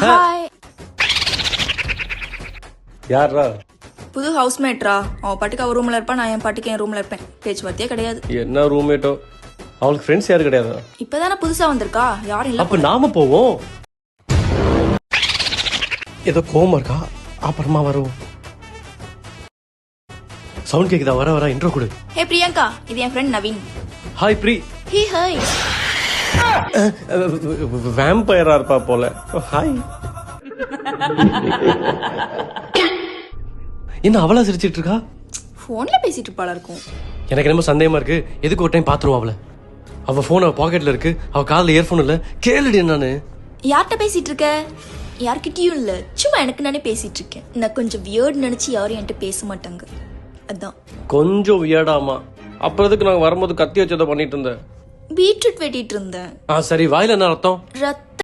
Hi. யாரா? புது ஹவுஸ்மேட்ரா. அவன் பாட்டுக்கு அவ ரூம்ல இருப்பா, நான் என் பாட்டுக்கு என் ரூம்ல இருப்பேன். பேச்சுவார்த்தையே கிடையாது. என்ன ரூம்மேட்டோ? அவளுக்கு ஃப்ரெண்ட்ஸ் யாரு கிடையாது? இப்பதானே புதுசா வந்திருக்கா, யாரும் இல்ல. அப்ப நாம போவோம். ஏதோ கோவமா இருக்கா? அப்புறமா வருவோம். சவுண்ட் கேக்குதா? வர வர இன்ட்ரோ கொடு. ஹே பிரியங்கா, இது என் ஃப்ரெண்ட் நவீன். ஹாய் ப்ரீ. Hey hi. வேம்பயரா இருப்பா போல. ஹாய். என்ன அவளா சிரிச்சிட்டு இருக்கா? போன்ல பேசிட்டு இருப்பாளா இருக்கும். எனக்கு என்னமோ சந்தேகமா இருக்கு. எதுக்கு ஒரு டைம் பாத்துருவா அவளை. அவ போன் அவ பாக்கெட்ல இருக்கு, அவ காதுல இயர்போன் இல்ல. கேளுடி நானு. யார்கிட்ட பேசிட்டு இருக்க? யார்கிட்டயும் இல்ல, சும்மா எனக்கு நானே பேசிட்டு இருக்கேன். நான் கொஞ்சம் வியர்ட் நினைச்சு யாரும் என்கிட்ட பேச மாட்டாங்க, அதான். கொஞ்சம் வியடாமா. அப்புறம் எதுக்கு நாங்க வரும்போது கத்தி வச்சதை பண்ணிட்டு இருந்தேன்? பீட்ரூட் வெட்டிட்டு இருந்தேன். சரி, வாயில என்ன அர்த்தம்? ரத்தம்.